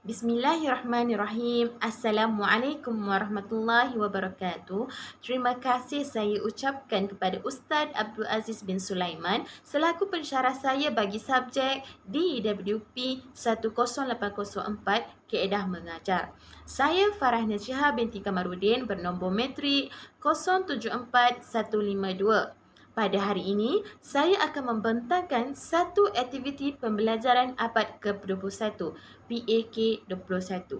Bismillahirrahmanirrahim. Assalamualaikum warahmatullahi wabarakatuh. Terima kasih saya ucapkan kepada Ustaz Abdul Aziz bin Sulaiman selaku pensyarah saya bagi subjek DWP 10804 Kaedah Mengajar. Saya Farah Najihah binti Kamarudin bernombor matrik 074152. Pada hari ini, saya akan membentangkan satu aktiviti pembelajaran abad ke-21, PAK 21.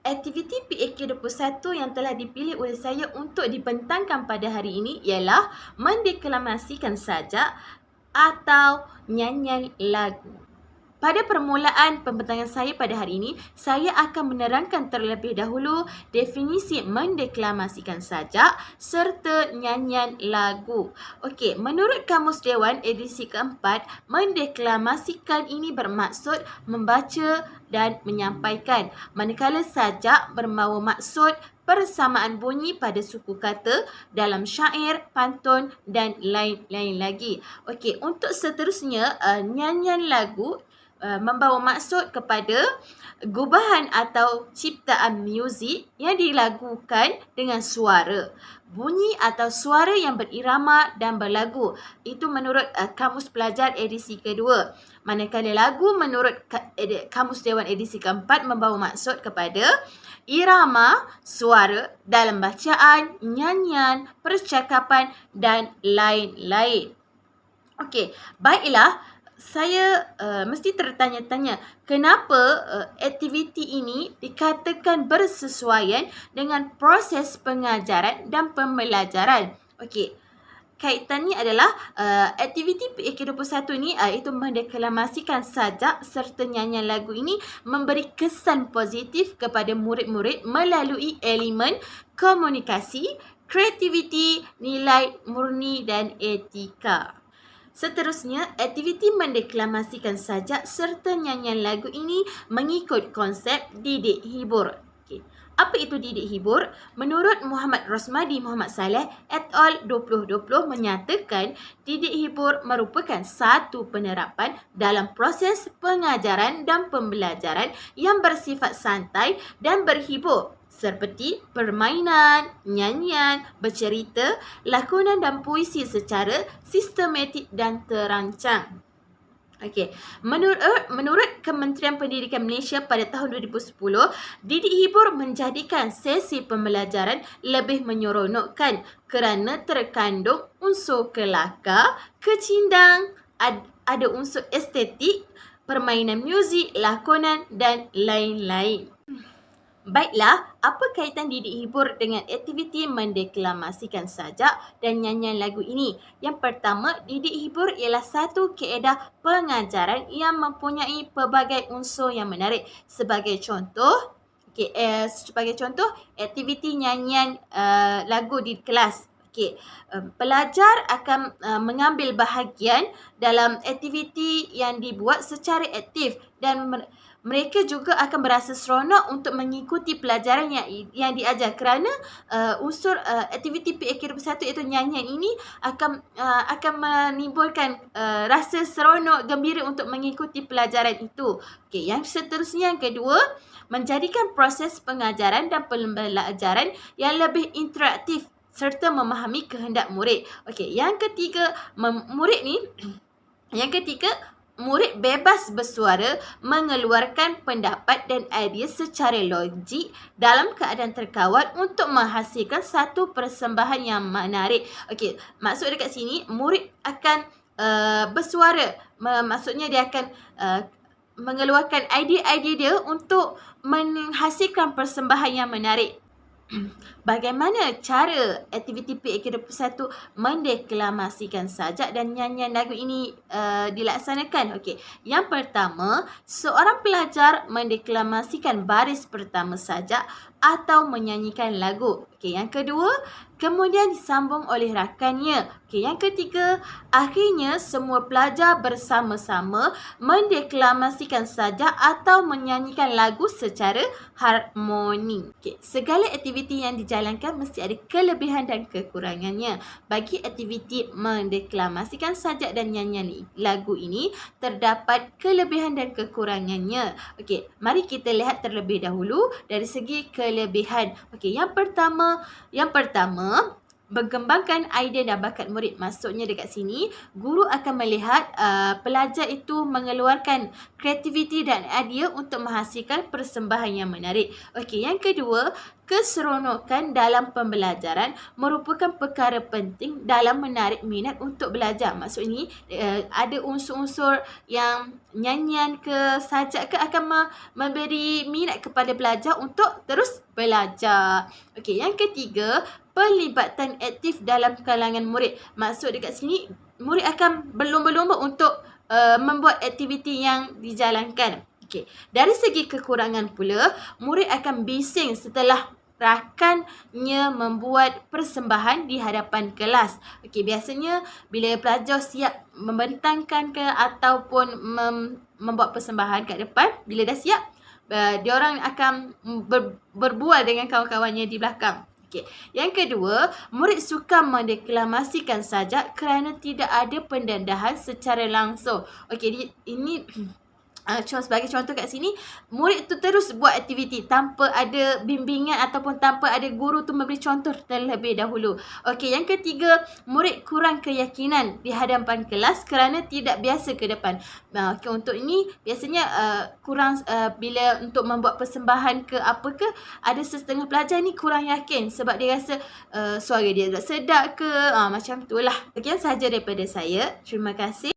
Aktiviti PAK 21 yang telah dipilih oleh saya untuk dibentangkan pada hari ini ialah mendeklamasikan sajak atau nyanyian lagu. Pada permulaan pembentangan saya pada hari ini, saya akan menerangkan terlebih dahulu definisi mendeklamasikan sajak serta nyanyian lagu. Okey, menurut Kamus Dewan edisi keempat, mendeklamasikan ini bermaksud membaca dan menyampaikan. Manakala sajak bermawa maksud persamaan bunyi pada suku kata dalam syair, pantun dan lain-lain lagi. Okey, untuk seterusnya, nyanyian lagu membawa maksud kepada gubahan atau ciptaan muzik yang dilakukan dengan suara, bunyi atau suara yang berirama dan berlagu. Itu menurut Kamus Pelajar edisi kedua. Manakala lagu menurut Kamus Dewan edisi keempat membawa maksud kepada irama suara dalam bacaan, nyanyian, percakapan dan lain-lain. Okey, baiklah. Saya mesti tertanya-tanya kenapa aktiviti ini dikatakan bersesuaian dengan proses pengajaran dan pembelajaran. Okey, kaitannya adalah aktiviti PAK 21 ni iaitu mendeklamasikan sajak serta nyanyian lagu ini memberi kesan positif kepada murid-murid melalui elemen komunikasi, kreativiti, nilai murni dan etika. Seterusnya, aktiviti mendeklamasikan sajak serta nyanyian lagu ini mengikut konsep didik hibur. Okay. Apa itu didik hibur? Menurut Muhammad Rosmadi Muhammad Saleh et al. 2020 menyatakan didik hibur merupakan satu penerapan dalam proses pengajaran dan pembelajaran yang bersifat santai dan berhibur seperti permainan, nyanyian, bercerita, lakonan dan puisi secara sistematik dan terancang. Okey, menurut Kementerian Pendidikan Malaysia pada tahun 2010, didik hibur menjadikan sesi pembelajaran lebih menyeronokkan kerana terkandung unsur kelakar, kecindang, ada unsur estetik, permainan muzik, lakonan dan lain-lain. Baiklah, apa kaitan didik hibur dengan aktiviti mendeklamasikan sajak dan nyanyian lagu ini? Yang pertama, didik hibur ialah satu kaedah pengajaran yang mempunyai pelbagai unsur yang menarik. Sebagai contoh, aktiviti nyanyian lagu di kelas. Okey, pelajar akan mengambil bahagian dalam aktiviti yang dibuat secara aktif dan mereka juga akan berasa seronok untuk mengikuti pelajaran yang diajar kerana unsur aktiviti PAK 21 iaitu nyanyian ini akan menimbulkan rasa seronok gembira untuk mengikuti pelajaran itu. Okey, yang seterusnya yang kedua, menjadikan proses pengajaran dan pembelajaran yang lebih interaktif serta memahami kehendak murid. Okey, yang ketiga, murid bebas bersuara, mengeluarkan pendapat dan idea secara logik dalam keadaan terkawal untuk menghasilkan satu persembahan yang menarik. Okey, maksud dekat sini, murid akan bersuara. Maksudnya dia akan mengeluarkan idea-idea dia untuk menghasilkan persembahan yang menarik. Bagaimana cara aktiviti PAK 21 mendeklamasikan sajak dan nyanyian lagu ini dilaksanakan? Okey, yang pertama, seorang pelajar mendeklamasikan baris pertama sajak atau menyanyikan lagu. Okey, yang kedua, kemudian disambung oleh rakannya. Okey, yang ketiga, akhirnya semua pelajar bersama-sama mendeklamasikan sajak atau menyanyikan lagu secara harmoni. Okey, segala aktiviti yang dijalankan mesti ada kelebihan dan kekurangannya. Bagi aktiviti mendeklamasikan sajak dan nyanyian lagu ini, terdapat kelebihan dan kekurangannya. Okey, mari kita lihat terlebih dahulu dari segi kelebihan. Okey, yang pertama, mengembangkan idea dan bakat murid. Maksudnya dekat sini, guru akan melihat pelajar itu mengeluarkan kreativiti dan idea untuk menghasilkan persembahan yang menarik. Okey, yang kedua, keseronokan dalam pembelajaran merupakan perkara penting dalam menarik minat untuk belajar. Maksud ini, ada unsur-unsur yang nyanyian ke sajak ke akan memberi minat kepada pelajar untuk terus belajar. Okey, yang ketiga, pelibatan aktif dalam kalangan murid. Maksud dekat sini, murid akan berlomba-lomba untuk membuat aktiviti yang dijalankan. Okey, dari segi kekurangan pula, murid akan bising setelah rakannya membuat persembahan di hadapan kelas. Okey, biasanya bila pelajar siap membentangkan ke ataupun membuat persembahan kat depan, bila dah siap, diorang akan berbual dengan kawan-kawannya di belakang. Okey, yang kedua, murid suka mendeklamasikan sajak kerana tidak ada pendedahan secara langsung. Okey, ini sebagai contoh kat sini, murid tu terus buat aktiviti tanpa ada bimbingan ataupun tanpa ada guru tu memberi contoh terlebih dahulu. Okey, yang ketiga, murid kurang keyakinan di hadapan kelas kerana tidak biasa ke depan. Okey, untuk ini biasanya kurang bila untuk membuat persembahan ke apa ke, ada setengah pelajar ni kurang yakin sebab dia rasa suara dia tak sedap ke, macam tu lah. Sekian sahaja daripada saya. Terima kasih.